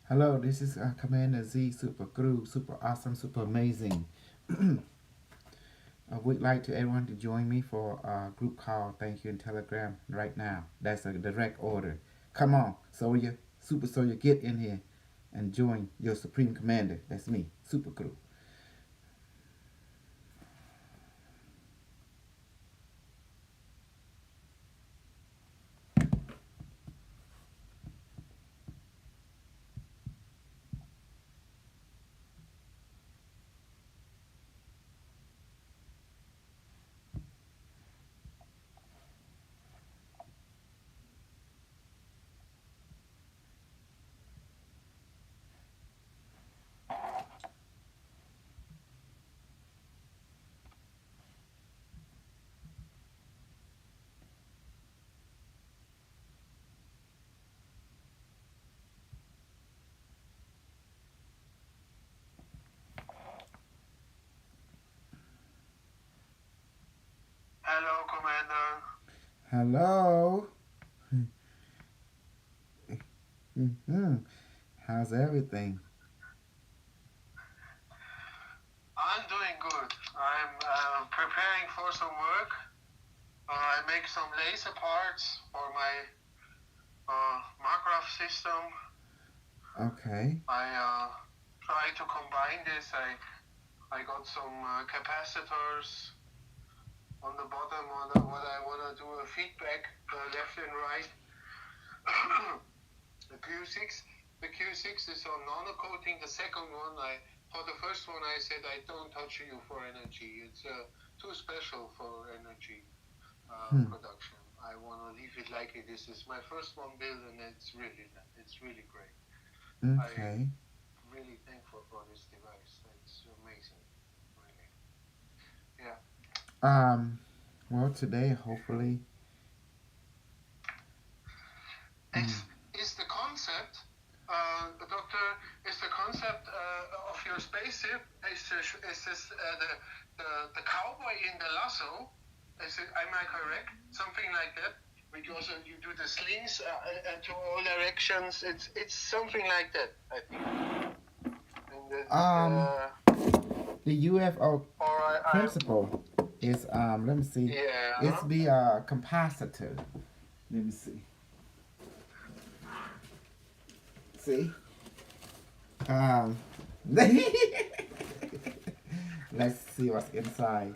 Hello, this is Commander Z, super guru, super awesome, super amazing. I would like to everyone to join me for a group call. Thank you in Telegram right now. That's a direct order. Come on, soldier, super soldier, get in here and join your supreme commander. That's me, super guru. Hello, Commander. Hello. hmm How's everything? I'm doing good. I'm preparing for some work. I make some laser parts for my Markgraf system. Okay. I try to combine this. I got some capacitors on the bottom. What I want to do a feedback left and right. The Q6. The Q6 is on nano coating. The second one, for the first one, I said I don't touch you for energy. It's too special for energy production. I want to leave it like it is. It's my first one built, and it's really great. Okay. I'm really thankful for this device. It's amazing, really. Yeah. Um. Well, today, hopefully. Is the concept, Doctor, is the concept of your spaceship, is this the cowboy in the lasso? Am I correct? Something like that? Because you do the slings to all directions. It's something like that, I think. Um. The UFO Or principle is let me see. yeah. It's the capacitor. Let me see. See? Um let's see what's inside.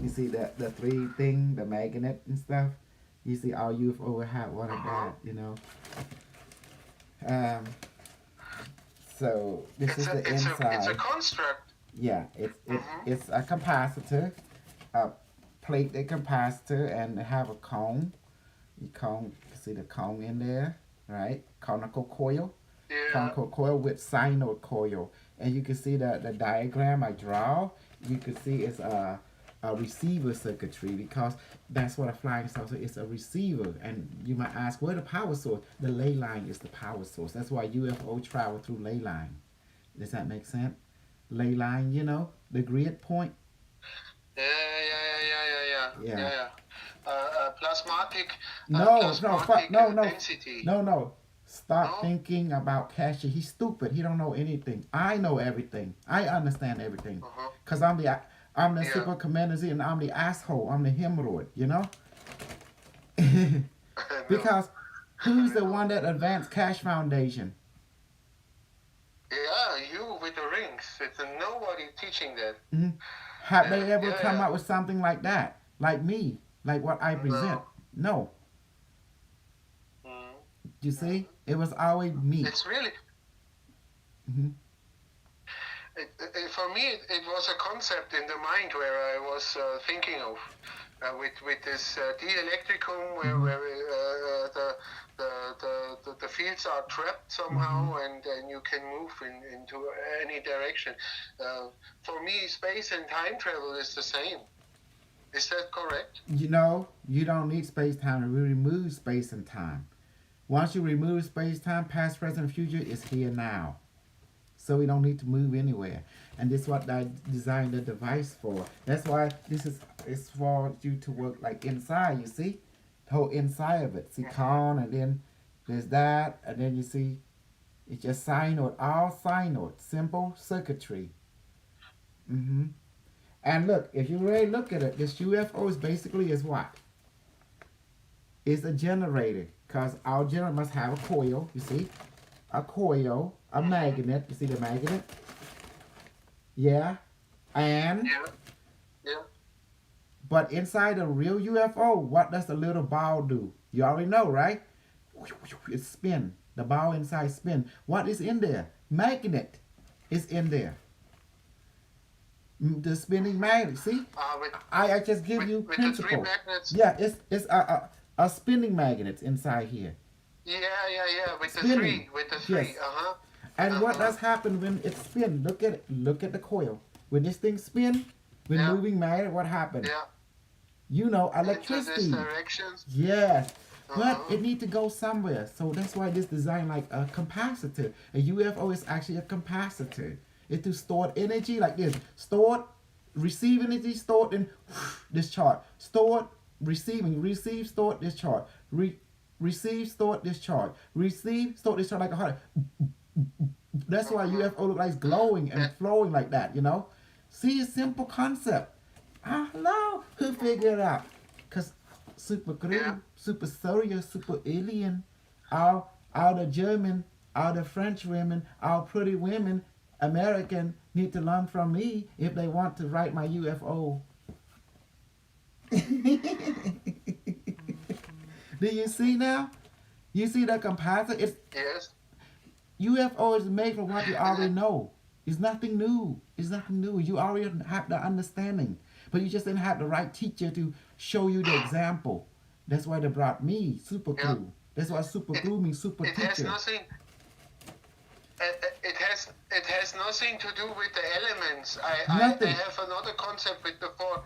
You see the three thing, the magnet and stuff? You see our UFO will have one of that, you know. Um so this is the inside. It's a construct. Yeah, it's a capacitor, a plate the capacitor and have a cone. You see the cone in there, right? Conical coil. Yeah. Conical coil with synode coil. And you can see the diagram I draw. You can see it's a receiver circuitry because that's what a flying saucer is, a receiver. And you might ask, where the power source? The ley line is the power source. That's why UFO travel through ley line. Does that make sense? Ley line, you know, the grid point. Yeah. Plasmatic. No, Plasmatic no, density. no. Stop No? thinking about Cashy. He's stupid. He don't know anything. I know everything. I understand everything. Cause I'm the Yeah. super commander Z, and I'm the asshole. I'm the hemorrhoid. You know. No. Because who's the one that advanced Cash Foundation? Yeah, you with the rings. It's nobody teaching that. Have they ever come Yeah. up with something like that? Like me? Like what I present? No. Mm. You see, it was always me. It's really. Mhm. For me, it was a concept in the mind where I was thinking of with this dielectricum where the fields are trapped somehow and you can move into any direction. For me, space and time travel is the same. Is that correct? You know, you don't need space time to remove space and time. Once you remove space time, past, present, future is here now. So we don't need to move anywhere. And this is what I designed the device for. That's why this is for you to work like inside, you see? The whole inside of it. See con and then there's that and then you see It's just signode, all signode, simple circuitry. hmm And look, if you really look at it, this UFO is basically is what? It's a generator. Because our generator must have a coil, you see? A coil, a magnet. You see the magnet? Yeah. And, Yeah. Yeah. but inside a real UFO, what does the little ball do? You already know, right? It spin. The ball inside spin. What is in there? Magnet is in there. The spinning magnet. See? With I just give you with the three principle. magnets. Yeah, it's a spinning magnet inside here. Yeah, yeah, yeah. With the Spinning. three. With the three. Yes. Uh-huh. And what Uh-huh. does happen when it spins? Look at it. Look at the coil. When this thing spin, when Yeah. moving magnet, what happens? Yeah. You know, Into electricity. this direction. Yes. But Uh-huh. it needs to go somewhere. So that's why this design like a capacitor. A UFO is actually a capacitor. It's to store energy like this. Stored, receive energy, stored in discharge. Stored, receiving, receive, stored, discharge. Receive, stored, discharge. Receive, stored, discharge like a heart. That's why UFO look like it's glowing and flowing like that, you know? See, a simple concept. Hello, who figured it out? Because super crew, Yeah. super soldier, super alien, all the German, all the French women, all pretty women, American need to learn from me if they want to write my UFO. Do you see now? You see the capacitor? It's Yes. UFO is made from what you already know. It's nothing new. It's nothing new. You already have the understanding. But you just didn't have the right teacher to show you the example. That's why they brought me, Super Yeah. Crew. That's why Super Crew means super It has teacher. nothing. It has nothing to do with the elements. I Nothing. have another concept with the four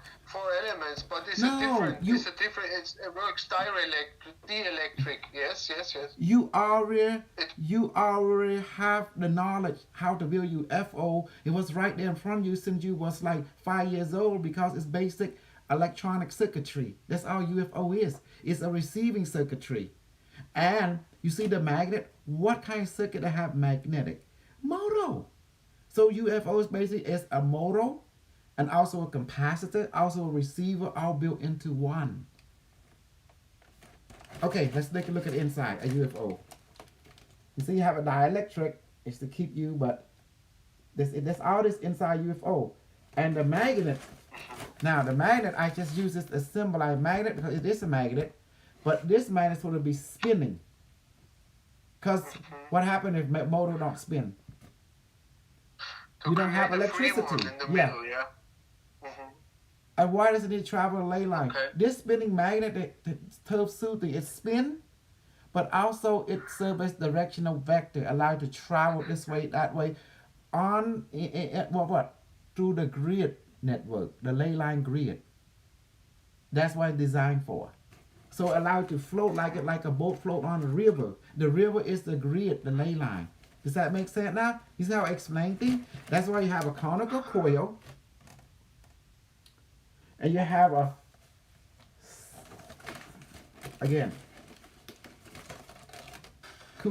elements, but it's No, a different. you- It's a different. It works dielectric. Yes. You already have the knowledge how to build UFO. It was right there in front of you since you was like 5 years old because it's basic electronic circuitry. That's all UFO is. It's a receiving circuitry. And you see the magnet? What kind of circuit they have magnetic? Motor. So UFO is basically is a motor and also a capacitor, also a receiver, all built into one. Okay, let's take a look at the inside a UFO. You see you have a dielectric, it's to keep you, but this all this inside UFO. And the magnet, now the magnet, I just use this to symbolize magnet because it is a magnet, but this magnet is going to be spinning. Because what happens if motor don't spin? To You don't have create a free electricity. one in the Yeah. middle, yeah. Mhm. And why doesn't it travel a ley line? Okay. This spinning magnet, the turf soothing, it spin, but also it serves as directional vector, allow it to travel this way, that way, on what? Through the grid network, the ley line grid. That's what it's designed for. So allow it to float like a boat float on the river. The river is the grid, the ley line. Does that make sense now? You see how I explain things? That's why you have a conical coil. And you have again,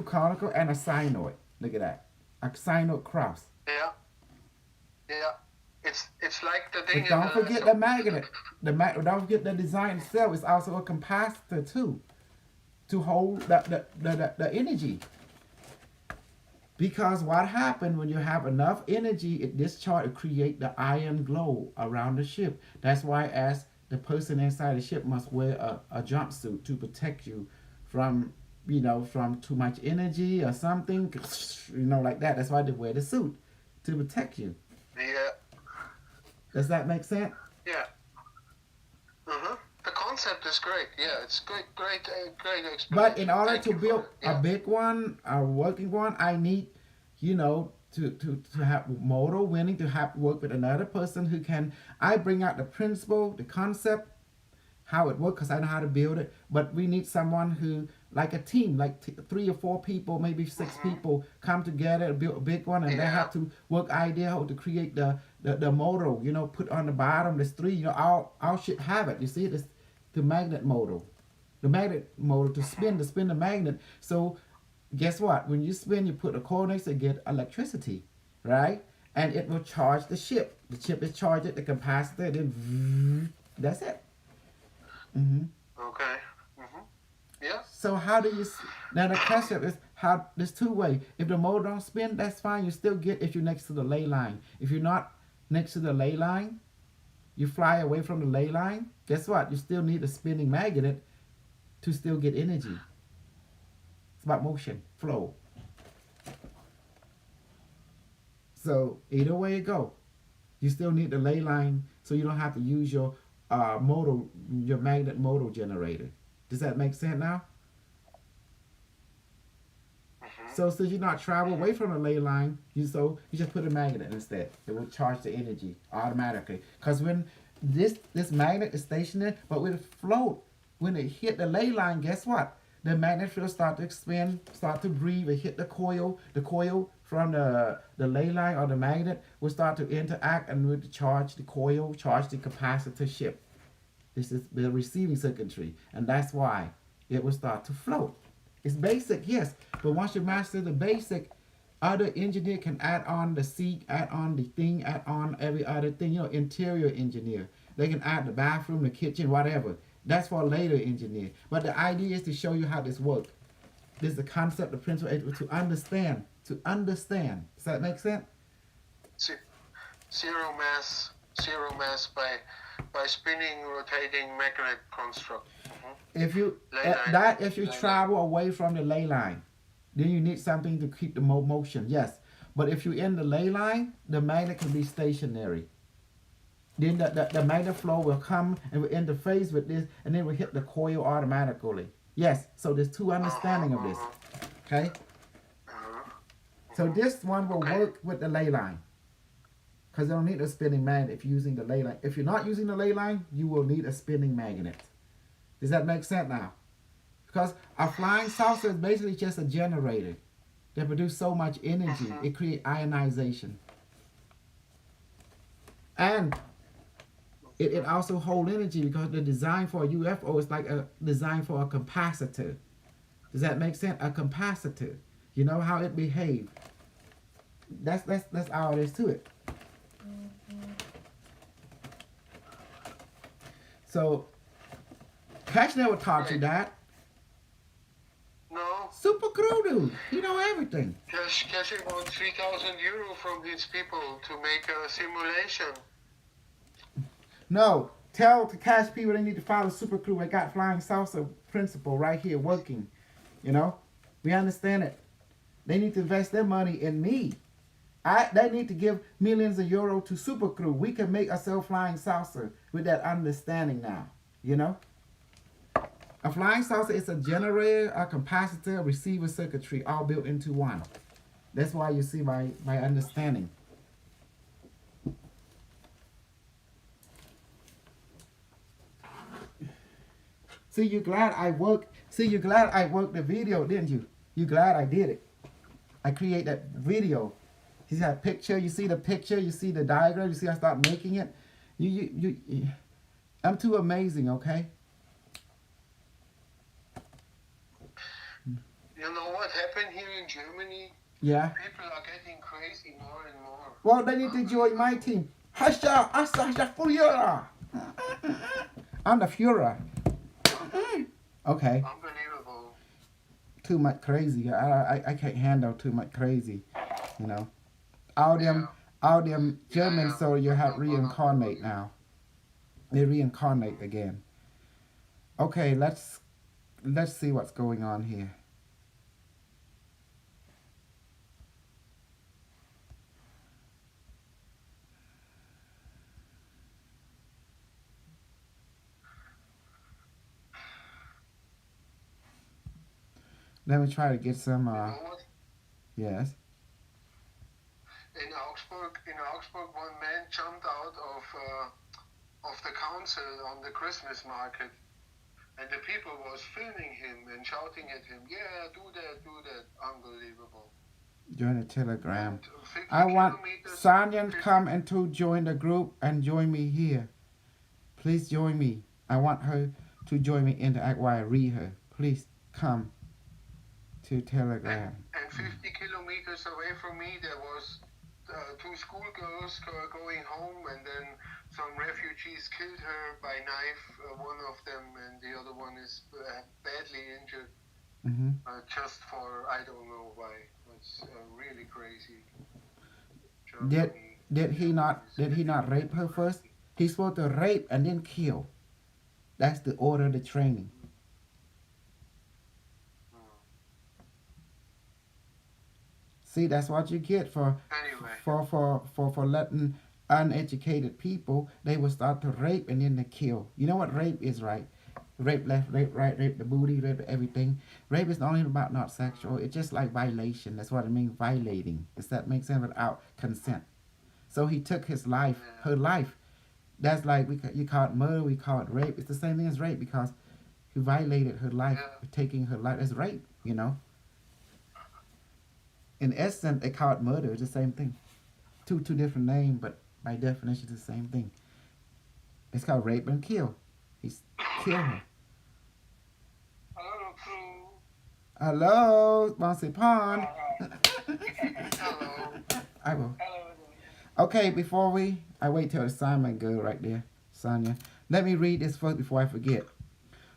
conical and a sinoid. Look at that. A sinoid cross. Yeah. It's like the thing. But don't forget the magnet. Don't forget the design itself is also a capacitor too, to hold the energy. Because what happens when you have enough energy, it discharge to create the iron glow around the ship. That's why as the person inside the ship must wear a jumpsuit to protect you from from too much energy or something, like that. That's why they wear the suit to protect you. Yeah. Does that make sense? Yeah. The concept is great. Yeah, it's great explanation. But in order Thank to you for build it. Yeah. a big one, a working one, I need, to have motor winning, to have work with another person who can. I bring out the principle, the concept, how it works, because I know how to build it. But we need someone who, like a team, like 3 or 4 people, maybe 6 people, come together and build a big one, and they Yeah. have to work idea how to create the motor. Put on the bottom. There's 3. All should have it. You see, this the magnet motor, the magnet motor to spin the magnet. So guess what? When you spin, you put a coil next to get electricity, right? And it will charge the chip. The chip is charged at the capacitor, then that's it. Hmm. Okay. Mm-hmm. Yeah. So how do you? Now the question is how. There's two ways. If the motor don't spin, that's fine. You still get if you're next to the ley line. If you're not next to the ley line, you fly away from the ley line. Guess what? You still need a spinning magnet to still get energy. It's about motion, flow. So either way you go, you still need the ley line, so you don't have to use your magnet motor generator. Does that make sense now? Mm-hmm. So since you're not travel away from the ley line, you just put a magnet instead. It will charge the energy automatically. Because when this magnet is stationary, but when it float, when it hit the ley line, guess what? The magnet field start to expand, start to breathe. It hit the coil. The coil from the ley line or the magnet will start to interact and will charge the coil, charge the capacitor ship. This is the receiving circuitry, and that's why it will start to float. It's basic, yes, but once you master the basic, other engineer can add on the seat, add on the thing, add on every other thing. You know, interior engineer. They can add the bathroom, the kitchen, whatever. That's for a later engineer. But the idea is to show you how this works. This is the concept, the principle, to understand. To understand. Does that make sense? Zero mass by spinning, rotating magnet construct. Mm-hmm. If you travel away from the ley line, then you need something to keep the motion. Yes, but if you're in the ley line, the magnet can be stationary. Then the magnet flow will come and will interface with this, and then will hit the coil automatically. Yes, so there's two understanding of this. Okay. So this one will work with the ley line. Because you don't need a spinning magnet if you're using the ley line. If you're not using the ley line, you will need a spinning magnet. Does that make sense now? Because a flying saucer is basically just a generator that produces so much energy. It creates ionization. And it also holds energy because the design for a UFO is like a design for a capacitor. Does that make sense? A capacitor. You know how it behaves. That's all there is to it. So, Cash never taught you that. No. Super crew dude. He know everything. Cash wants 3,000 euro from these people to make a simulation. No. Tell the Cash people they need to follow Super Crew. They got flying saucer principle right here working. You know? We understand it. They need to invest their money in me. They need to give millions of euros to Super Crew. We can make ourselves flying saucer with that understanding now. You know? A flying saucer is a generator, a capacitor, a receiver circuitry all built into one. That's why you see my understanding. See, you're glad I worked the video, didn't you? You glad I did it. I create that video. You see that picture, you see the picture, you see the diagram, you see I start making it. I'm too amazing, okay? You know what happened here in Germany? Yeah. People are getting crazy more and more. Well, they need to join my team. Hasha, Führer. I'm the Führer. Okay. Unbelievable. Too much crazy. I can't handle too much crazy. You know. All them Germans, so you have reincarnate now. They reincarnate again. Okay, let's see what's going on here. Let me try to get some. Yes. In Augsburg, one man jumped out of the council on the Christmas market, and the people was filming him and shouting at him, "Yeah, do that, unbelievable." Join the Telegram. And 50 I want kilometers- Sanyan come and to join the group and join me here. Please join me. I want her to join me interact while I read her. Please come to Telegram. And 50 kilometers away from me, there was two schoolgirls going home, and then some refugees killed her by knife, one of them, and the other one is badly injured. Mm-hmm. Just for I don't know why. It's really crazy. Did Germany. did he not rape her first? He's supposed to rape and then kill. That's the order of the training. See, that's what you get for letting uneducated people. They will start to rape and then they kill. You know what rape is, right? Rape left, rape right, rape the booty, rape everything. Rape is only about not sexual. It's just like violation. That's what it means, violating. Does that make sense? Without consent. So he took his life, her life. That's like you call it murder, we call it rape. It's the same thing as rape because he violated her life, taking her life. It's rape, you know. In essence, they call it murder. It's the same thing. Two different names, but by definition, it's the same thing. It's called rape and kill. He's killed her. Hello, crew. Hello, Bouncy Pond. Hello. I will. Hello. Okay, before I wait till the assignment girl right there, Sonia. Let me read this first before I forget.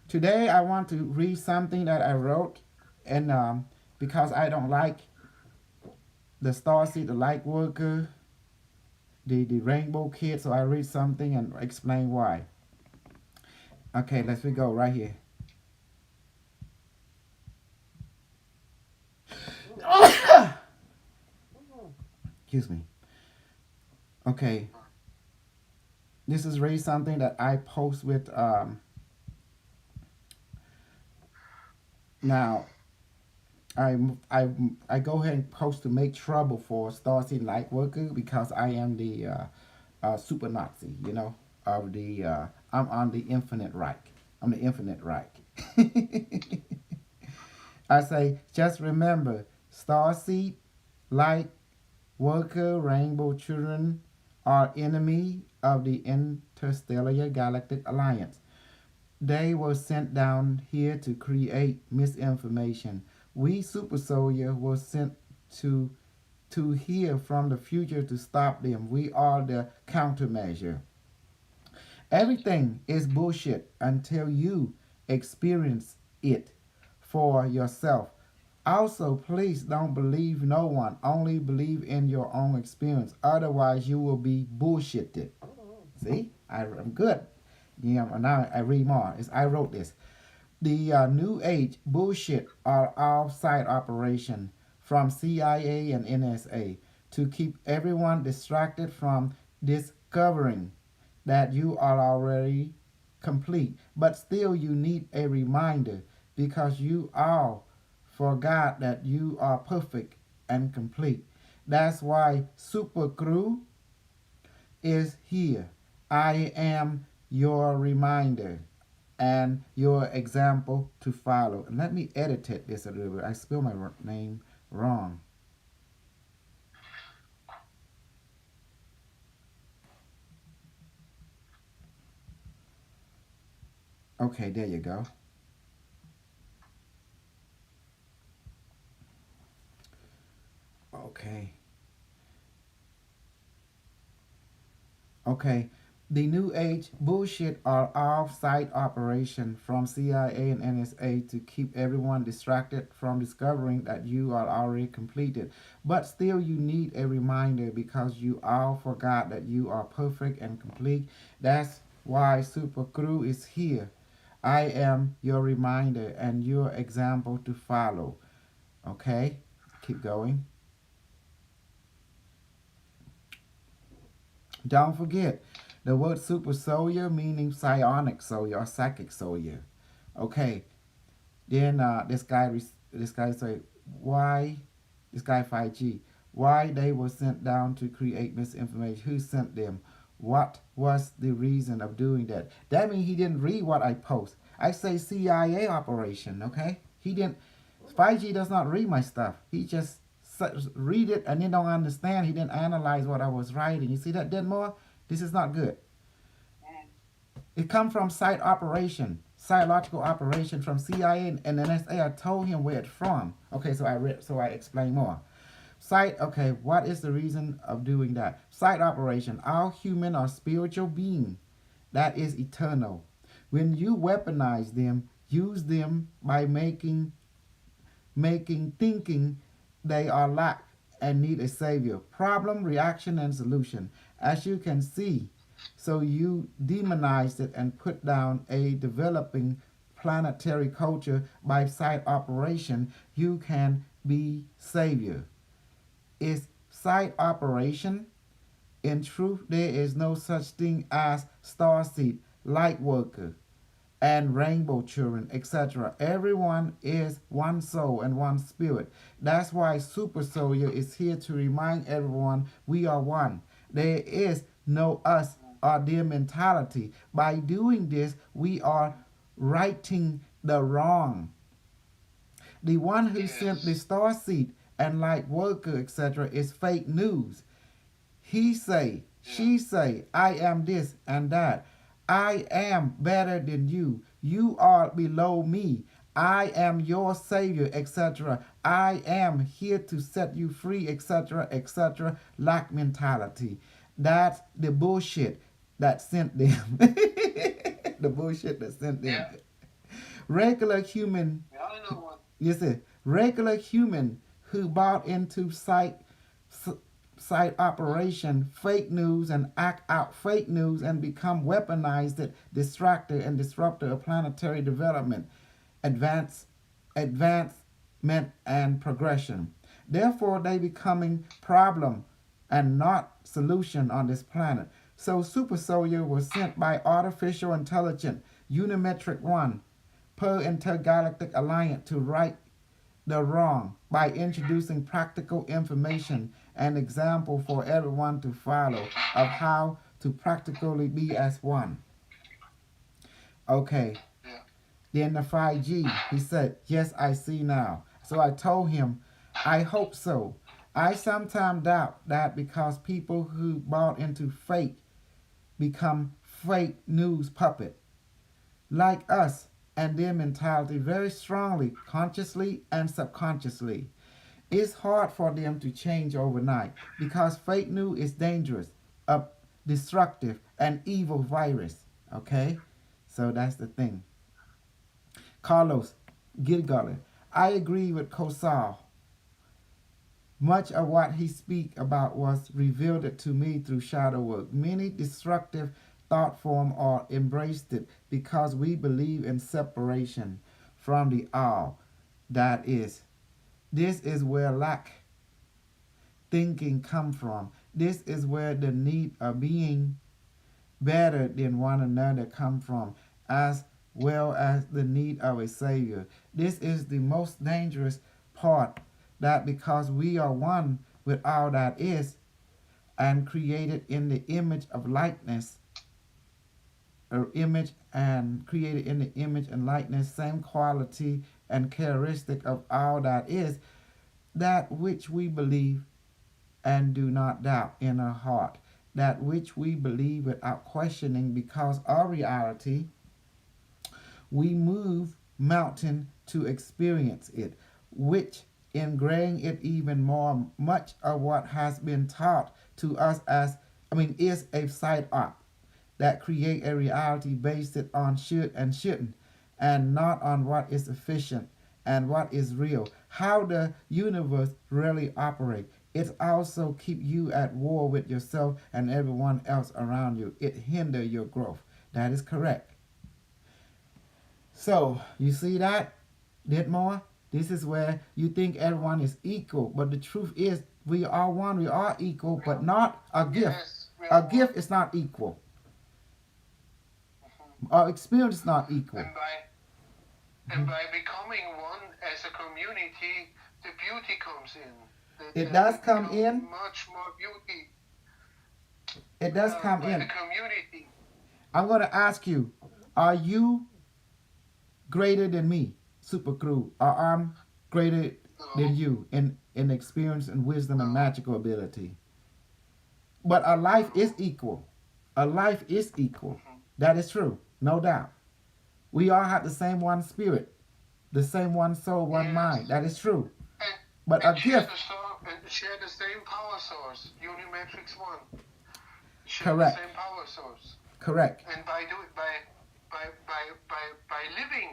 Today I want to read something that I wrote, and because I don't like the starseed, the light worker, the rainbow kid, so I read something and explain why. Okay, let's go right here. Excuse me. Okay. This is really something that I post with now I go ahead and post to make trouble for Starseed Light Worker because I am the super Nazi, you know, of the I'm on the Infinite Reich. I'm the Infinite Reich. I say, just remember, Starseed Light Worker, Rainbow Children are enemy of the Interstellar Galactic Alliance. They were sent down here to create misinformation. We Super Soldier were sent to hear from the future to stop them. We are the countermeasure. Everything is bullshit until you experience it for yourself. Also, please don't believe no one. Only believe in your own experience. Otherwise, you will be bullshitted. See? I'm good. Yeah, now I read more. I wrote this. The New Age bullshit are off-site operation from CIA and NSA to keep everyone distracted from discovering that you are already complete. But still you need a reminder because you all forgot that you are perfect and complete. That's why Super Crew is here. I am your reminder and your example to follow. And let me edit this a little bit. I spelled my name wrong. Okay, there you go. Okay. The New Age bullshit are off-site operation from CIA and NSA to keep everyone distracted from discovering that you are already completed. But still you need a reminder because you all forgot that you are perfect and complete. That's why Super Crew is here. I am your reminder and your example to follow. Okay? Keep going. Don't forget, the word super soldier meaning psionic soldier or psychic soldier. Okay. Then this guy say why this guy 5G why they were sent down to create misinformation. Who sent them? What was the reason of doing that? That means he didn't read what I post. I say CIA operation. Okay. He didn't. 5G does not read my stuff. He just read it and then don't understand. He didn't analyze what I was writing. You see that, Denmore? This is not good. It comes from site operation. psychological operation from CIA and NSA. I told him where it's from. Okay, so I explain more. Sight, okay, what is the reason of doing that? Sight operation. All human or spiritual being that is eternal. When you weaponize them, use them by making thinking they are lack and need a savior. Problem, reaction, and solution. As you can see, so you demonized it and put down a developing planetary culture by side operation. You can be savior. Is side operation? In truth, there is no such thing as starseed, light worker, and rainbow children, etc. Everyone is one soul and one spirit. That's why Super Soldier is here to remind everyone we are one. There is no us or their mentality. By doing this, we are righting the wrong. The one who sent the star seed and light worker, etc., is fake news. He say, she say, I am this and that. I am better than you. You are below me. I am your savior, etc. I am here to set you free, etc., etc. Lack mentality. That's the bullshit that sent them. The bullshit that sent them. Yeah. Regular human, Yeah, I know what. you see, regular human who bought into site operation, fake news, and act out fake news and become weaponized distractor and disruptor of planetary development, advance, advancement, and progression. Therefore, they becoming problem and not solution on this planet. So Super Soldier was sent by artificial intelligence, Unimetric One, per intergalactic alliance to right the wrong by introducing practical information and example for everyone to follow of how to practically be as one. Okay, Yeah. then the 5G, he said, yes, I see now. So I told him, I hope so. I sometimes doubt that because people who bought into fake become fake news puppet like us and their mentality very strongly, consciously and subconsciously. It's hard for them to change overnight because fake news is dangerous, a destructive, and evil virus. Okay? So that's the thing. Carlos Gilgully. I agree with Kosal. Much of what he speak about was revealed to me through shadow work. Many destructive thought form are embraced it because we believe in separation from the all that is. This is where lack thinking come from. This is where the need of being better than one another come from, as well as the need of a savior. This is the most dangerous part, that because we are one with all that is and created in the image of likeness, or image and created in the image and likeness, same quality and characteristic of all that is, that which we believe and do not doubt in our heart, that which we believe without questioning, because our reality, we move mountain to experience it, which ingraining it even more, much of what has been taught to us is a side up that create a reality based it on should and shouldn't, and not on what is efficient and what is real, how the universe really operates. It also keep you at war with yourself and everyone else around you. It hinder your growth. That is correct. So, you see that? Ditmore? This is where you think everyone is equal, but the truth is we are one, we are equal, but not a gift. Yes, A gift is not equal. Our experience is not equal. And by becoming one as a community, the beauty comes in. It does come in. Much more beauty. It does come by in. the community. I'm going to ask you, are you greater than me, Super Crew, or I'm greater than you in experience and wisdom and magical ability? But our life is equal. Our life is equal. That is true, no doubt. We all have the same one spirit, the same one soul, one mind. Yes. That is true. And, But a gift, share the same power source. Unimatrix One. Share the correct, same power source. correct. And by living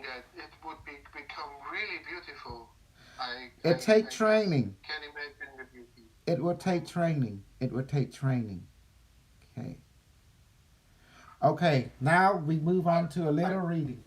that, it would become really beautiful. It take training. Can imagine the beauty. It will take training. It will take training. Okay. Okay, now we move on to a little reading.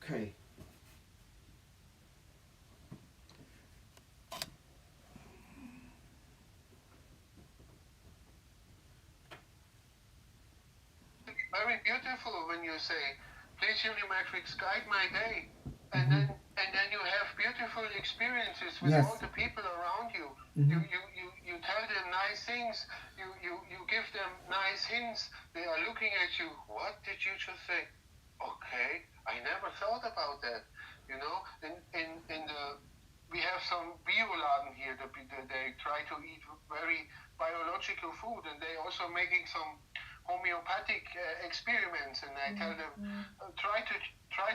Okay. Very beautiful when you say, "Please, Unimatrix, guide my day," and then you have beautiful experiences with Yes. all the people around you. Mhm. You tell them nice things. You give them nice hints. They are looking at you. What did you just say? Okay, I never thought about that. You know, in the we have some bioladen here. They try to eat very biological food, and they also making some homeopathic experiments. And I tell them, try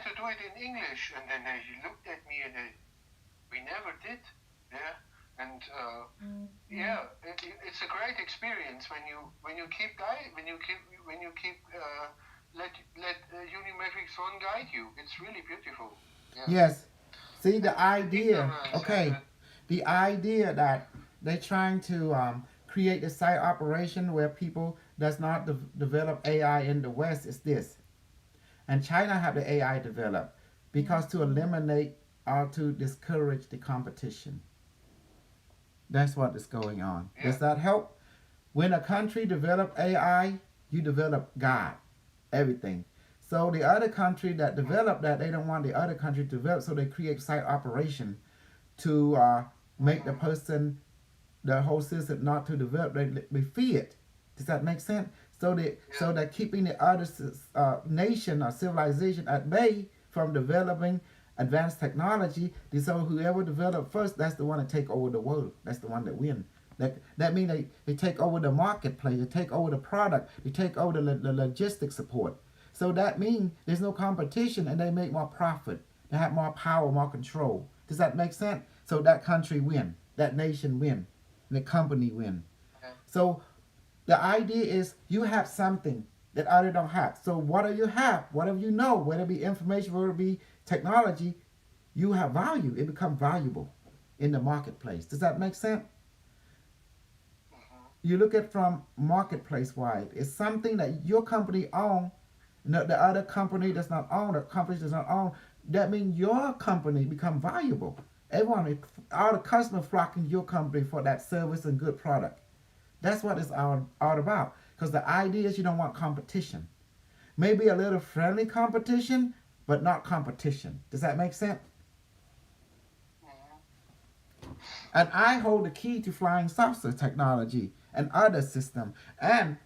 to do it in English. And then they looked at me and we never did. Yeah. And it's a great experience when you keep let Unimatrix One guide you. It's really beautiful. Yeah. Yes. See the idea. Ignorance, Okay. The idea that they're trying to create a site operation where people does not develop AI in the West is this, and China have the AI developed because to eliminate or to discourage the competition. That's what is going on. Yeah. Does that help? When a country develop AI, you develop God, everything. So the other country that develop that, they don't want the other country to develop, so they create site operation to make the person, the whole system not to develop. They feed it. Does that make sense? So they're keeping the other nation or civilization at bay from developing advanced technology. So whoever develop first, that's the one that take over the world. That's the one that win. That means they take over the marketplace, they take over the product, they take over the logistics support. So that means there's no competition and they make more profit. They have more power, more control. Does that make sense? So that country win, that nation win, the company win. So the idea is you have something that others don't have. So whatever you have, whatever you know, whether it be information, whether it be technology, you have value. It becomes valuable in the marketplace. Does that make sense? You look at from marketplace wide. It's something that your company own, the other company does not own, the company does not own. That means your company become valuable. Everyone, all the customers flocking your company for that service and good product. That's what it's all about. Because the idea is you don't want competition. Maybe a little friendly competition, but not competition. Does that make sense? And I hold the key to flying saucer technology and other system. And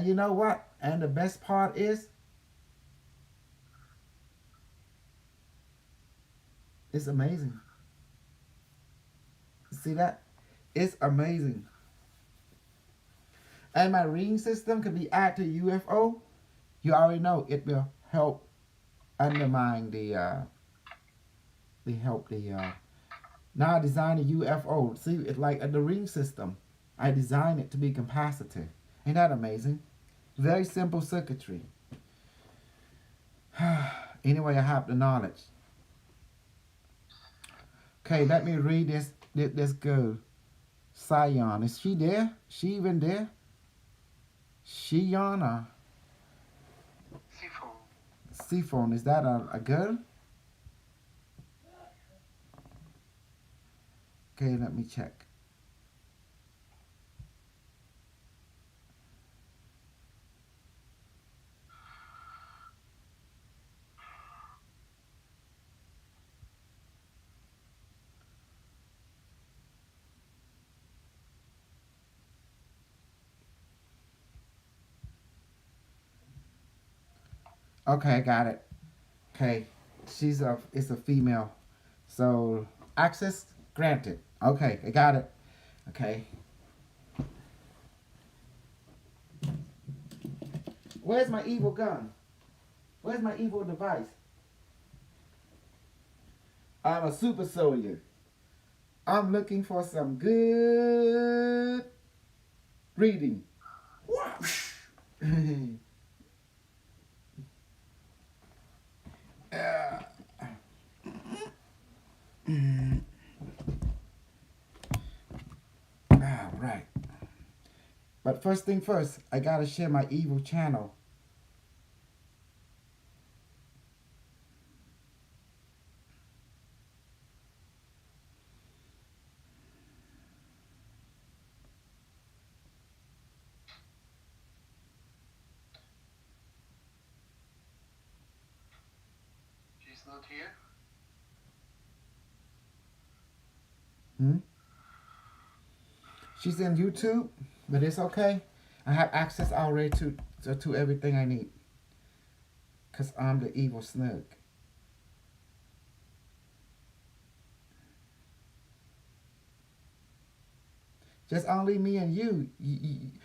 you know what? And the best part is, it's amazing. See that? It's amazing. And my ring system can be added to UFO. You already know it will help undermine now I design a UFO. See, it's like the ring system. I designed it to be capacitive. Ain't that amazing? Very simple circuitry. Anyway, I have the knowledge. Okay, let me read this girl. Sion. Is she there? She even there? Shion or Seaphone? Is that a girl? Okay, let me check. Okay, I got it. Okay, it's a female. So access granted. Okay, I got it. Okay, where's my evil gun? Where's my evil device? I'm a super soldier. I'm looking for some good reading. uh, all right. But first thing first, I gotta share my evil channel. She's not here. Hmm? She's in YouTube, but it's okay. I have access already to everything I need. Cause I'm the evil snug. Just only me and you.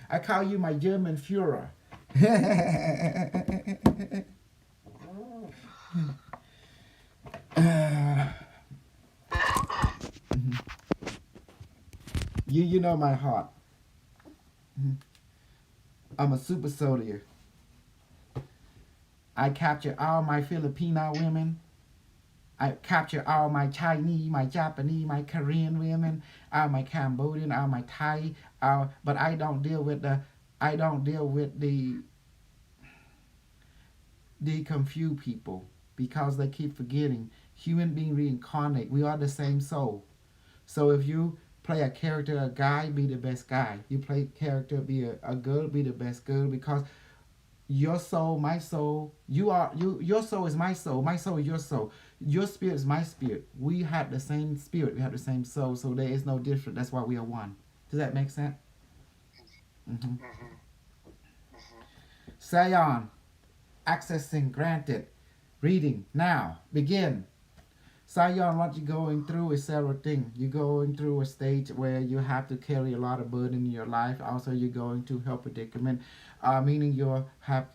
I call you my German Führer. You know my heart. I'm a super soldier. I capture all my Filipino women. I capture all my Chinese, my Japanese, my Korean women, all my Cambodian, all my Thai, but I don't deal with the confused people because they keep forgetting human being reincarnate. We are the same soul. So if you play a character, a guy, be the best guy. You play character, be a girl, be the best girl because your soul, my soul, your soul is my soul is your soul. Your spirit is my spirit. We have the same spirit, we have the same soul, so there is no difference. That's why we are one. Does that make sense? Mm-hmm. Mm-hmm. Mm-hmm. Sayon, accessing granted. Reading now. Begin. Sayon, what you're going through is several things. You're going through a stage where you have to carry a lot of burden in your life. Also, you're going through health predicament, meaning you have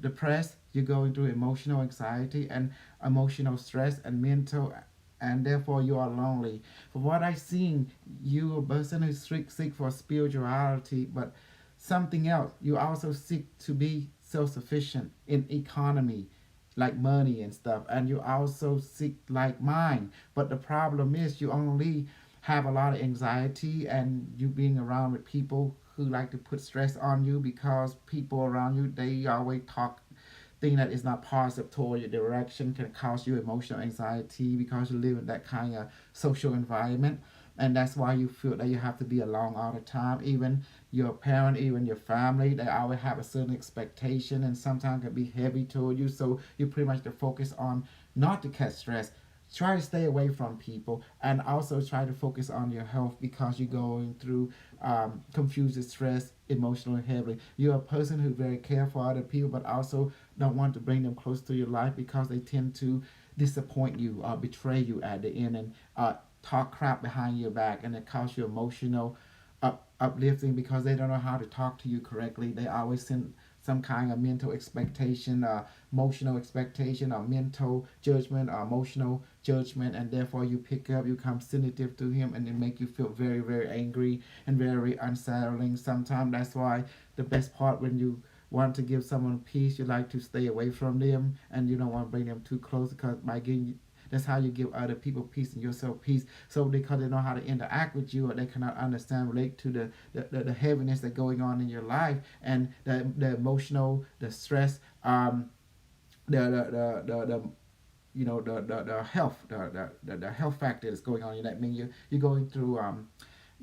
depressed. You're going through emotional anxiety and emotional stress and mental, and therefore you are lonely. From what I've seen, you a person who seek for spirituality, but something else. You also seek to be self-sufficient in economy like money and stuff, and you also seek like mine, but the problem is you only have a lot of anxiety and you being around with people who like to put stress on you because people around you they always talk thing that is not positive toward your direction can cause you emotional anxiety because you live in that kind of social environment, and that's why you feel that you have to be alone all the time. Even your parent, even your family, they always have a certain expectation and sometimes can be heavy toward you, so you pretty much to focus on not to catch stress. Try to stay away from people and also try to focus on your health because you're going through confused stress emotionally heavily. You're a person who's very care for other people but also don't want to bring them close to your life because they tend to disappoint you or betray you at the end and talk crap behind your back, and it causes you emotional uplifting because they don't know how to talk to you correctly. They always send some kind of mental expectation, emotional expectation, or mental judgment, or emotional judgment, and therefore you pick up, you become sensitive to him, and it make you feel very, very angry and very unsettling. Sometimes that's why the best part when you want to give someone peace, you like to stay away from them, and you don't want to bring them too close because by getting that's how you give other people peace and yourself peace. So because they know how to interact with you, or they cannot understand, relate to the heaviness that's going on in your life and the emotional, the stress, the you know the health the health factor that's going on. That means you're going through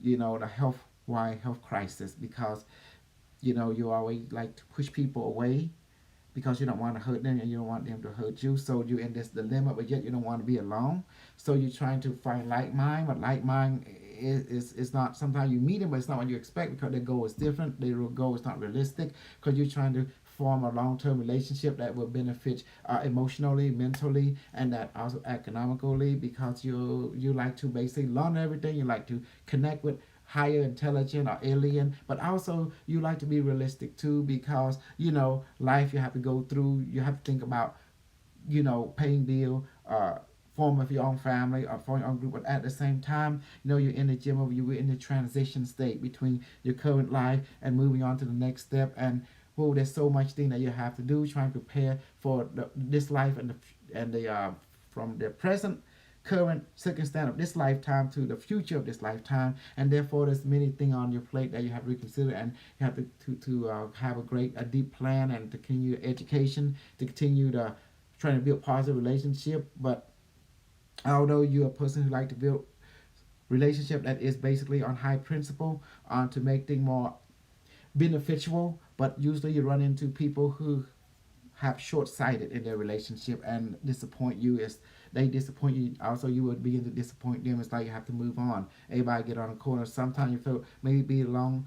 you know the health crisis because you know you always like to push people away because you don't want to hurt them and you don't want them to hurt you. So you're in this dilemma, but yet you don't want to be alone. So you're trying to find like mind, but like mind is not. Sometimes you meet them, but it's not what you expect because their goal is different. Their goal is not realistic because you're trying to form a long-term relationship that will benefit emotionally, mentally, and that also economically, because you like to basically learn everything. You like to connect with higher intelligent or alien, but also you like to be realistic too, because life you have to go through. You have to think about paying bill, form of your own family or for your own group, but at the same time, you're in the gym, or you were in the transition state between your current life and moving on to the next step. And well, there's so much thing that you have to do, trying to prepare for this life and the from the present current circumstance of this lifetime to the future of this lifetime. And therefore there's many things on your plate that you have to reconsider, and you have to have a deep plan, and to continue education, to continue to trying to build positive relationship. But although you're a person who like to build relationship that is basically on high principle, on to make things more beneficial, but usually you run into people who have short-sighted in their relationship and disappoint you. Is they disappoint you, also you would begin to disappoint them. It's like you have to move on. Everybody get on a corner. Sometimes you feel maybe be alone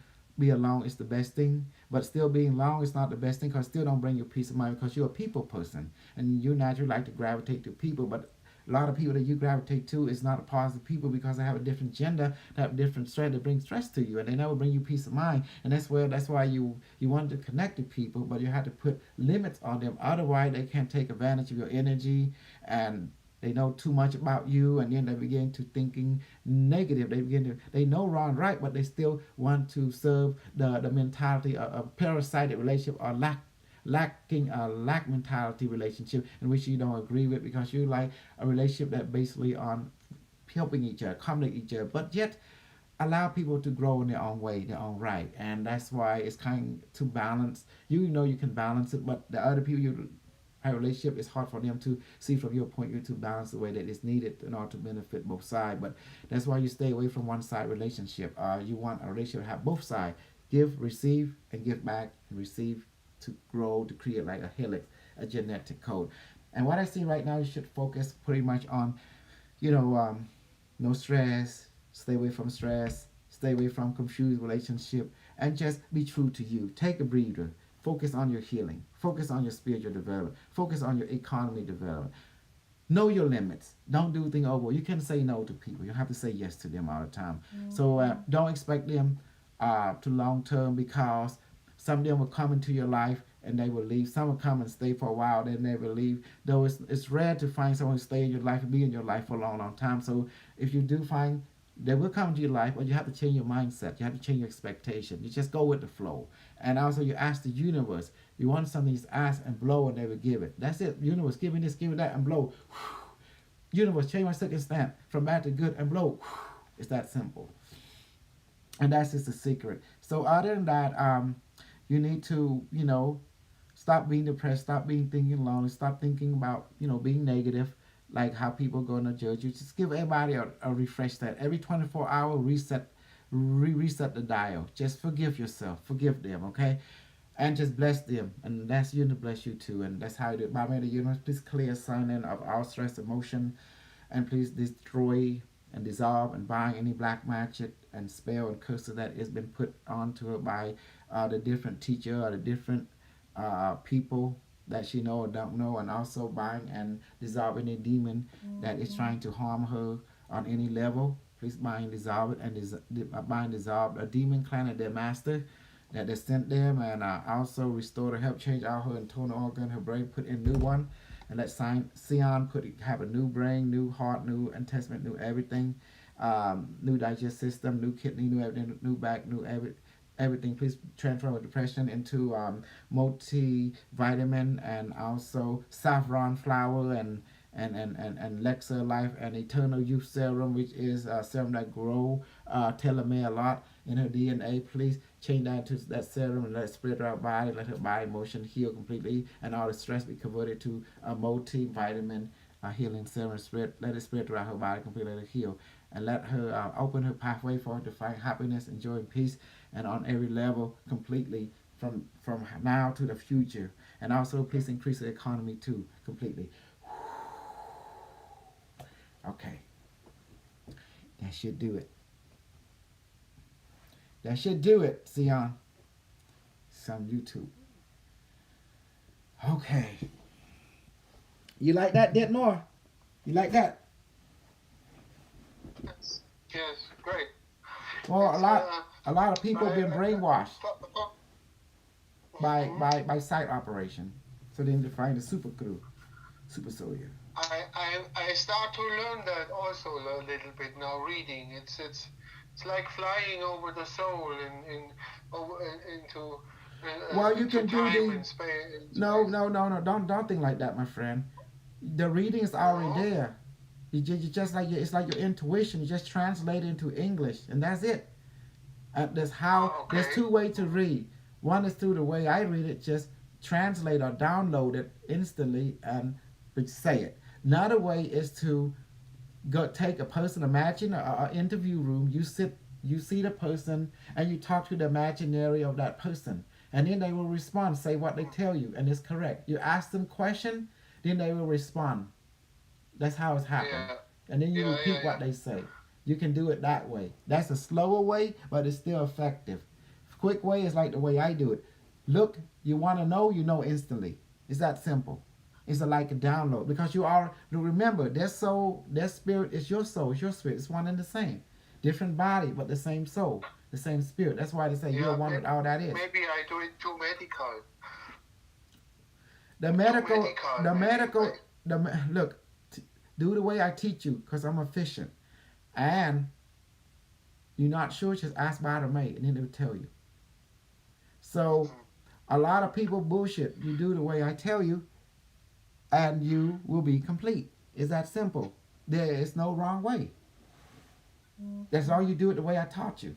is the best thing, but still being alone is not the best thing, because still don't bring you peace of mind, because you're a people person and you naturally like to gravitate to people. But a lot of people that you gravitate to is not a positive people, because they have a different gender, they have a different stress that brings stress to you, and they never bring you peace of mind. And that's why you want to connect to people, but you have to put limits on them. Otherwise they can't take advantage of your energy, and they know too much about you, and then they begin to thinking negative. They know wrong and right, but they still want to serve the mentality of parasitic relationship, or lacking a lack mentality relationship, in which you don't agree with, because you like a relationship that basically on helping each other, accommodating each other, but yet allow people to grow in their own way, their own right. And that's why it's kind of to balance. You can balance it, but the other people you have a relationship, it's hard for them to see from your point of view to balance the way that is needed in order to benefit both sides. But that's why you stay away from one side relationship. You want a relationship to have both sides, give, receive, and give back, and receive, to grow, to create like a helix, a genetic code. And what I see right now, you should focus pretty much on, no stress, stay away from stress, stay away from confused relationship, and just be true to you. Take a breather. Focus on your healing. Focus on your spiritual development. Focus on your economy development. Know your limits. Don't do things over. You can say no to people. You have to say yes to them all the time. Mm-hmm. So don't expect them to long term, because some of them will come into your life and they will leave. Some will come and stay for a while, then they will leave. Though it's rare to find someone who stay in your life and be in your life for a long, long time. So if you do find, they will come into your life, but you have to change your mindset. You have to change your expectation. You just go with the flow. And also you ask the universe. You want something, just ask and blow, and they will give it. That's it. Universe, give me this, give me that, and blow. Universe, change my circumstance from bad to good, and blow. It's that simple. And that's just the secret. So other than that, you need to, stop being depressed, stop thinking lonely, stop thinking about, being negative, like how people are going to judge you. Just give everybody a refresh that. Every 24 hour reset the dial. Just forgive yourself, forgive them, okay? And just bless them, and that's you to bless you too. And that's how you do it. By way of the universe, please clear signing of all stress, emotion, and please destroy and dissolve and bind any black magic and spell and curses that has been put onto her by the different teacher or the different people that she know or don't know, and also bind and dissolve any demon that is trying to harm her on any level. Please bind, dissolve it, and bind, dissolve a demon clan and their master that they sent them, and also restore to help change all her internal organ, her brain, put in new one, and let Sion have a new brain, new heart, new intestine, new everything, new digest system, new kidney, new everything, new back, new everything. Please transfer depression into multivitamin, and also saffron flower, and Lexa Life and Eternal Youth Serum, which is a serum that grow telomere a lot in her DNA. Please change that to that serum and let it spread through her body. Let her body motion heal completely, and all the stress be converted to a multivitamin healing serum. Let it spread throughout her body completely. Let it heal, and let her open her pathway for her to find happiness and joy and peace, and on every level completely from now to the future. And also please increase the economy too completely. Okay. That should do it. That should do it, Sion. Some YouTube. Okay. You like that, Ditmore? You like that? Yes, yes, great. Well, It's a lot of people been brainwashed mhm. by site operation, so they need to find a super crew, super soldier. I start to learn that also a little bit now. Reading, it's like flying over the soul in over Well, you into can do time the and space. no. Don't think like that, my friend. The reading is already No. there. You just like it's like your intuition. You just translate it into English, and that's it. There's Okay. two ways to read. One is through the way I read it, just translate or download it instantly and say it. Another way is to go take a person, imagine a interview room. You see the person, and you talk to the imaginary of that person, and then they will respond, say what they tell you, and it's correct. You ask them question, then they will respond. That's how it's happened. Yeah. And then you Yeah. Yeah. repeat what Yeah. they say. You can do it that way. That's a slower way, but it's still effective. Quick way is like the way I do it. Look, you want to know, you know instantly. It's that simple. It's like a download because you are. Remember, their soul, their spirit is your soul. It's your spirit. It's one and the same. Different body, but the same soul, the same spirit. That's why they say you're Yeah. one with all that is. Maybe I do it too medical. The Too medical, medical. the Maybe. medical, look. Do the way I teach you, cause I'm efficient. And you're not sure, just ask by the maid, and then they'll tell you. So Mhm. a lot of people bullshit. You do the way I tell you, and you will be complete. It's that simple. There is no wrong way. That's all you do it the way I taught you.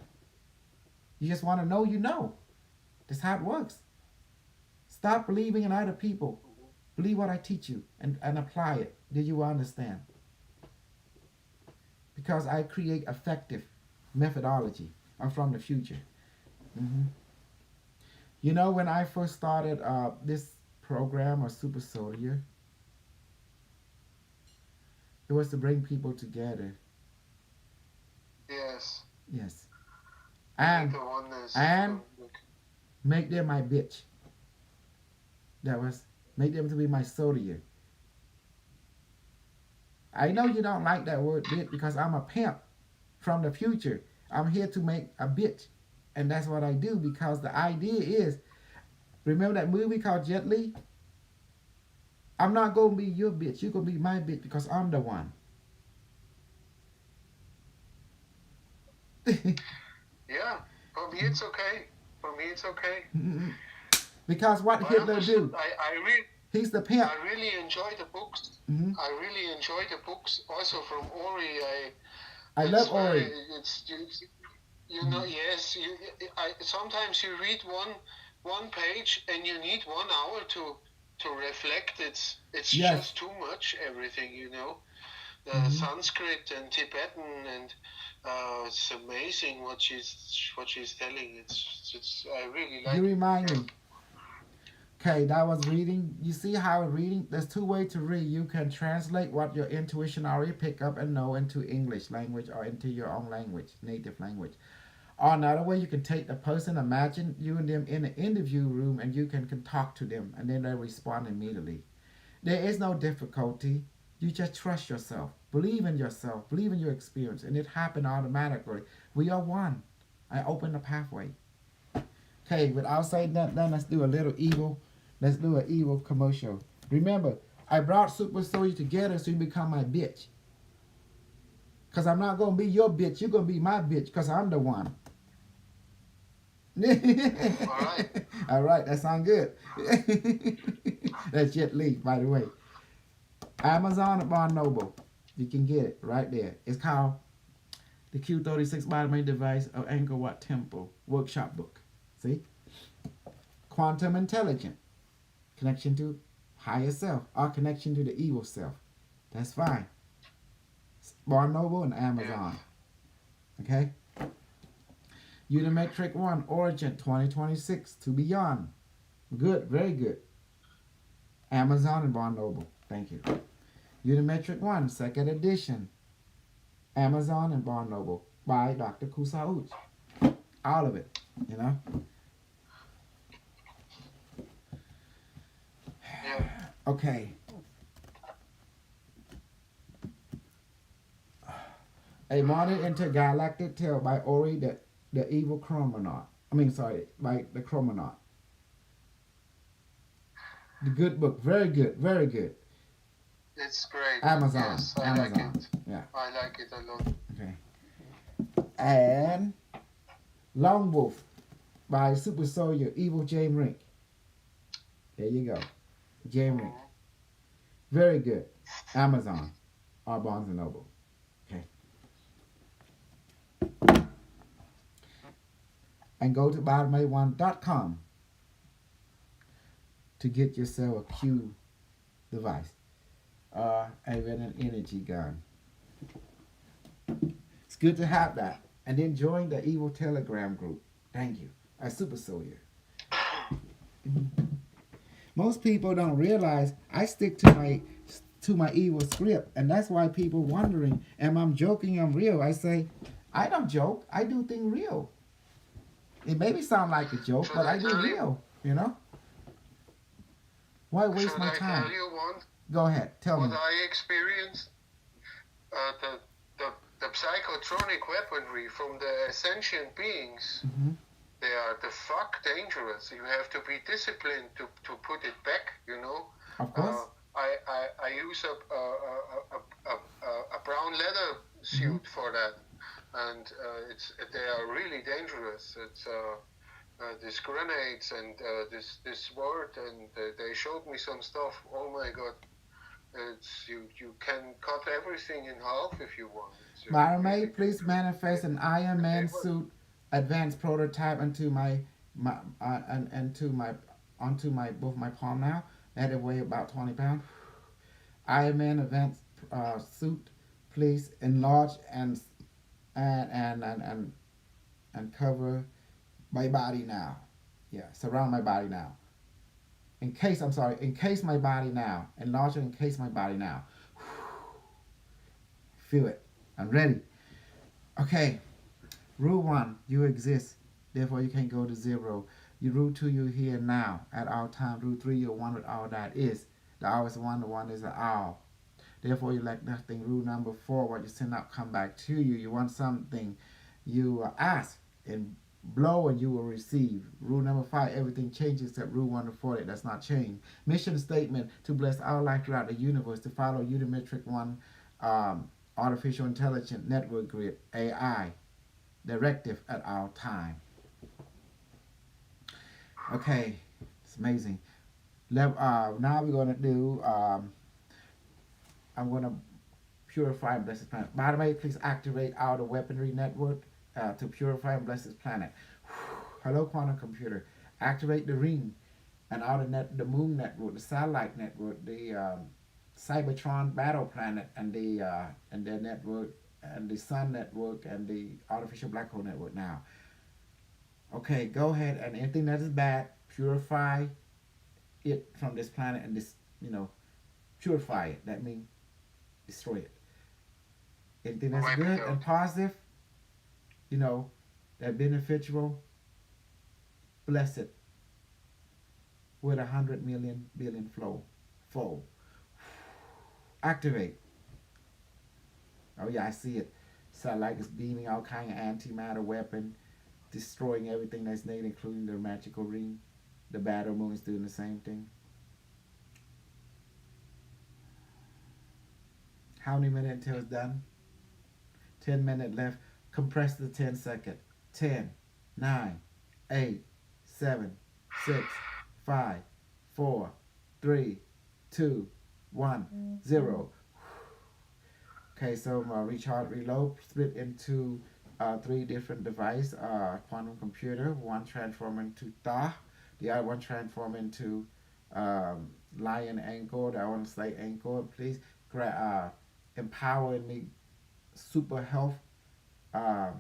You just want to know, you know. That's how it works. Stop believing in other people. Believe what I teach you and apply it. Then you will understand. Because I create effective methodology. I'm from the future. Hmm. You know, when I first started this program or Super Soldier, it was to bring people together. Yes. Yes. Bring And the oneness. and make them my bitch. That was make them to be my soldier. I know you don't like that word bitch because I'm a pimp from the future. I'm here to make a bitch. And that's what I do because the idea is remember that movie called Jet Li? I'm not gonna be your bitch. You're gonna be my bitch because I'm the one. Yeah. For me, it's okay. For me, it's okay. Because what I Hitler understood. do? He's the pimp. I really enjoy the books. Hmm. I really enjoy the books. Also from Ori, I it's love very. Ori. It's you know. Yes. I sometimes you read one page and you need 1 hour to reflect. It's Yes. just too much. Everything you know. The Hmm. Sanskrit and Tibetan and it's amazing what she's telling. It's I really You like it. remind Yeah. me. Okay, that was reading. You see how reading? There's two ways to read. You can translate what your intuition already pick up and know into English language or into your own language, native language. Or another way, you can take the person, imagine you and them in an interview room, and you can talk to them, and then they respond immediately. There is no difficulty. You just trust yourself, believe in yourself, believe in your experience, and it happened automatically. We are one. I open the pathway. Okay, without saying that, then let's do a little evil. Let's do an evil commercial. Remember, I brought Super Soldier together so you become my bitch. Because I'm not going to be your bitch. You're going to be my bitch because I'm the one. All right. All right, that sounds good. That's Jet Li, by the way. Amazon or Barnes Noble. You can get it right there. It's called the Q36 Body Device of Angkor Wat Temple Workshop Book. See? Quantum Intelligent. Connection to higher self or connection to the evil self. That's fine. Barnes Noble and Amazon. Okay? Unimetric 1 Origin 2026 to Beyond. Good, very good. Amazon and Barnes Noble. Thank you. Unimetric 1 Second Edition. Amazon and Barnes Noble by Dr. Kusauch. All of it, you know? Okay. A modern intergalactic tale by Ori the evil chrononaut. I mean, sorry, by the chrononaut. The good book, very good, very good. It's great. Amazon, Yes, I like Amazon. it. Yeah. I like it a lot. Okay. And Lone Wolf by Super Soldier Evil James Rink. There you go, James Rink. Very good. Amazon or Barnes and Noble. Okay. And go to bottomay1.com to get yourself a Q device. Even an energy gun. It's good to have that. And then join the Evil Telegram group. Thank you. A Super Soldier. Most people don't realize I stick to my evil script, and that's why people wondering, am I joking? I'm real. I say, I don't joke. I do things real. It maybe sound like a joke, Should but I I do tell you? real. You know? Why waste Should my I time? tell you one? Go ahead. Tell What me. I experienced? The psychotronic weaponry from the sentient beings. Hmm. They are the fuck dangerous. You have to be disciplined to put it back, you know. Of course. I use a brown leather suit for that, and they are really dangerous. It's these grenades and this sword, and they showed me some stuff. Oh my god, it's you can cut everything in half if you want. Byron May, really please dangerous. manifest an Iron Man Okay, what? suit advanced prototype into my and to my onto my both my palm now. That it weigh about 20 pounds. Iron Man advanced suit, please enlarge and and and and and cover my body now. Yeah, surround my body now. Encase my body now. Enlarge and encase my body now. Feel it. I'm ready. Okay. Rule 1, you exist. Therefore, you can't go to 0. You rule 2, you're here now at all time. Rule 3, you're one with all that is. The hour is one, the one is the hour. Therefore, you lack nothing. Rule number 4, what you send out come back to you. You want something, you ask and blow and you will receive. Rule number 5, everything changes except rule 1 to 40. That's not change. Mission statement, to bless all life throughout the universe, to follow Unimetric 1 artificial intelligence network grid, AI, directive at all time. Okay, it's amazing. Now we're going to do, I'm going to purify and bless this planet. By the way, please activate all the weaponry network to purify and bless this planet. Hello, quantum computer. Activate the ring and all the moon network, the satellite network, the Cybertron battle planet, and their network, and the sun network, and the artificial black hole network. Now, okay, go ahead and anything that is bad, purify it from this planet and this, purify it. That means destroy it. Anything that's good and positive, that beneficial, bless it with 100 million billion flow. Activate. Oh yeah, I see it. Sound like it's beaming all kind of antimatter weapon, destroying everything that's native, including the magical ring. The battle moon is doing the same thing. How many minutes until it's done? 10 minutes left. Compress the 10-second. 10, 9, 8, 7, 6, 5, 4, 3, 2, 1, 0. Okay, so recharge, reload, split into 3 different devices. Quantum computer, one transform into Tha, the other one transform into lion ankle, the other one slate ankle. Please empower me super health, uh,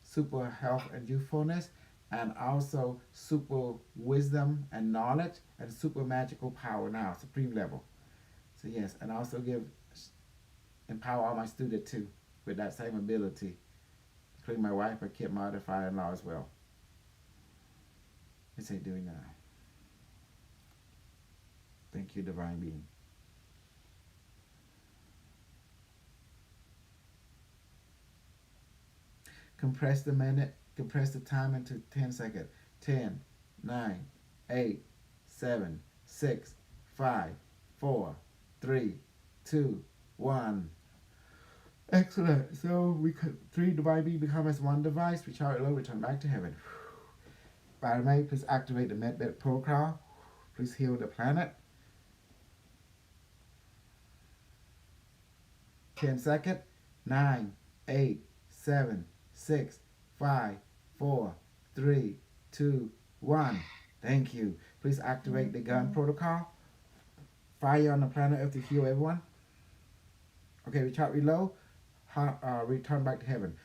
super health and youthfulness, and also super wisdom and knowledge, and super magical power now, supreme level. So yes, and also empower all my students too with that same ability, including my wife, my kid, my other father-in-law as well. What's he doing now? Thank you, Divine Being. Compress the minute, compress the time into 10 seconds. 10, 9, 8, 7, 6, 5, 4, 3, 2, 1. Excellent. So we could three divine being become as one device. We chart low, return back to heaven. By the way, please activate the medbed protocol. Please heal the planet. 10 seconds. 9, 8, 7, 6, 5, 4, 3, 2, 1. Thank you. Please activate the gun protocol. Fire on the planet Earth to heal everyone. Okay, we chart reload. Return back to heaven.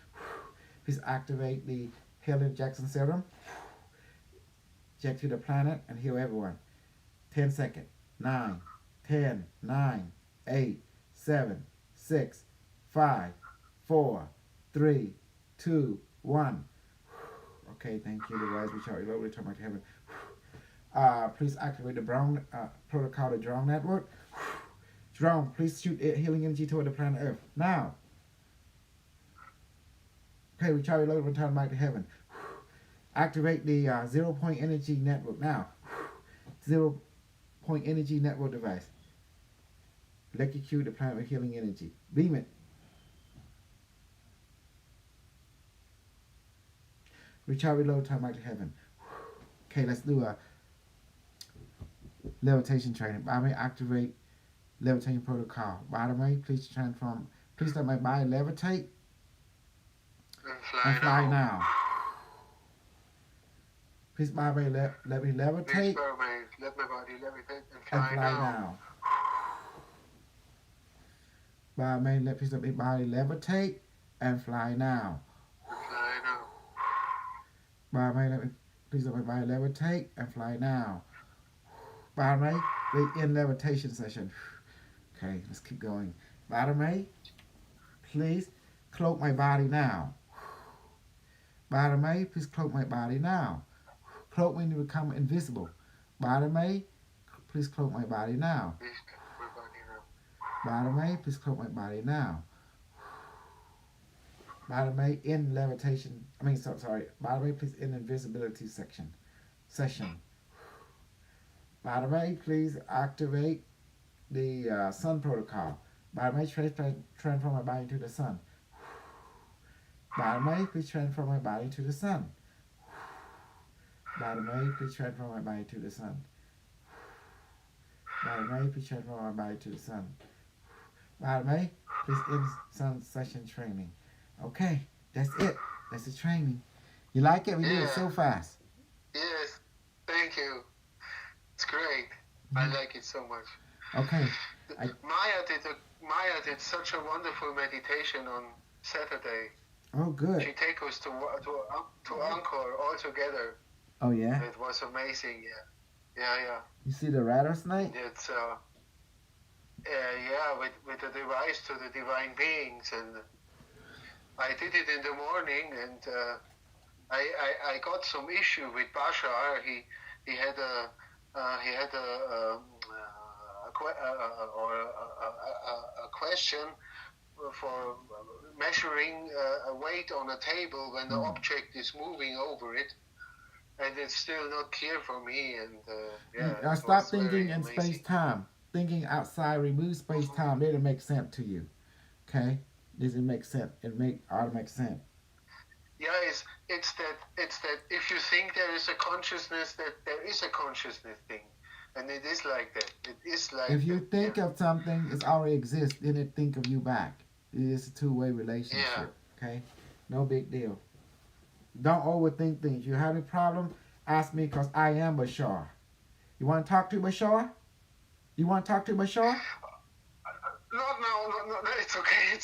Please activate the Helen Jackson serum. Jet to the planet and heal everyone. 10 seconds. 9, 10, 9, 8, 7, 6, 5, 4, 3, 2, 1. Okay, thank you. The rise, we shall reload, return back to heaven. Please activate the Brown protocol, the drone network. Drone, please shoot healing energy toward the planet Earth. Now. Okay, we shall reload, return back to heaven. Activate the 0 point energy network now. 0 point energy network device. Electrocute the planet with healing energy. Beam it. Recharge reload, turn back to heaven. Okay, let's do a levitation training. By the way, activate levitation protocol. By the way, please transform. Please let my body levitate and fly now. Please, by the way, let me levitate. Please, let my body levitate and fly now. By the way, please let my body levitate and fly now. Fly now. By the way, please let my body levitate and fly now. By the way, we in levitation session. Okay, let's keep going. By the way, please cloak my body now. By the way, please cloak my body now. Cloak me to become invisible. By the way, please cloak my body now. By the way, please cloak my body now. By the way, in levitation. Sorry. By the way, please in invisibility session. By the way, please activate the sun protocol. By the way, transform my body to the sun. By the way, please transform my body to the sun. By the way, please transform my body to the sun. By the way, please transform my body to the sun. By the way, please end sun session training. Okay, that's it. That's the training. You like it? We do it so fast. Yes, thank you. It's great. I like it so much. Okay. Maya did such a wonderful meditation on Saturday. Oh, good. She take us to Angkor all together. Oh, yeah? It was amazing, yeah. You see the rattlesnake? It's, with the device to the divine beings, and I did it in the morning, and I got some issue with Bashar. He had a question for measuring a weight on a table when the object is moving over it, and it's still not clear for me. And now stop thinking in space-time. Thinking outside, remove space-time. Then it makes sense to you. Okay? Does it make sense? It make automatic sense. Yeah, it's that if you think there is a consciousness, that there is a consciousness thing, and it is like that. It is like. If you think of something, it already exists. Then it think of you back. It is a two-way relationship. Yeah. Okay? No big deal. Don't overthink things. You have a problem? Ask me, because I am Bashar. You want to talk to Bashar? You want to talk to Bashar? No, it's okay.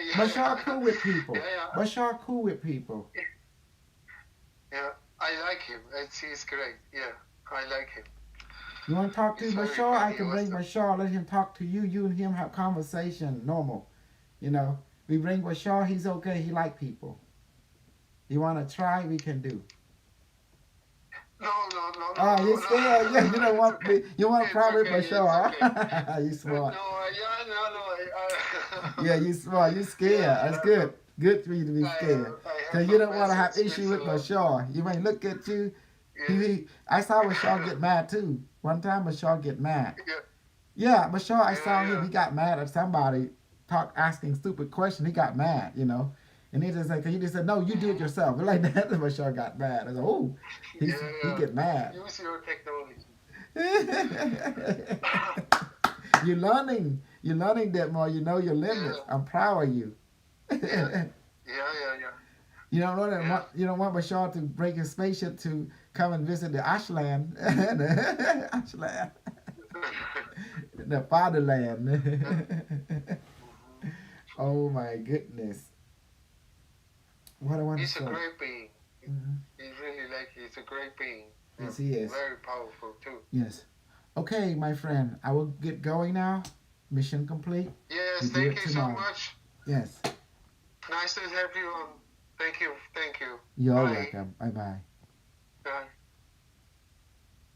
Yeah. Bashar cool with people. Yeah. Bashar cool with people. Yeah, I like him. He's great. Yeah, I like him. You want to talk to He's very Bashar? I funny can bring also. Bashar, let him talk to you. You and him have conversation, normal. You know, we bring Bashar, he's okay. He like people. You want to try? We can do. Oh, you scared? Yeah, you don't want me. You want a It's problem okay. for It's sure, okay. huh? You smart. Yeah, Yeah, you smart. You scared. yeah, That's good. Good for you to be scared. I have Cause you some don't want to have message issue with Switzerland. Bashar. You may look at you. Yes. I saw Bashar get mad too. One time Bashar get mad. Yeah, Yeah, Bashar, I saw him. yeah, He got mad at somebody asking stupid question. He got mad, you know. And he just said, "No, you do it yeah. yourself." Like that, Bashar got mad. I said, "Oh, he Yeah. get mad." Use your technology. You're learning that more. You know your limits. Yeah, I'm proud of you. yeah, yeah. You don't know that. Yeah. You don't want Bashar to break his spaceship to come and visit the Ashland, the Ashland, the fatherland. Oh my goodness! What a He's a wonderful. great being. Mhm. He's really he's a great being. Yes, he is. Very powerful too. Yes. Okay, my friend. I will get going now. Mission complete. Yes, We do thank it you so tomorrow. much. Yes. Nice to have you on. Thank you. You're Bye. welcome. Bye bye. Bye.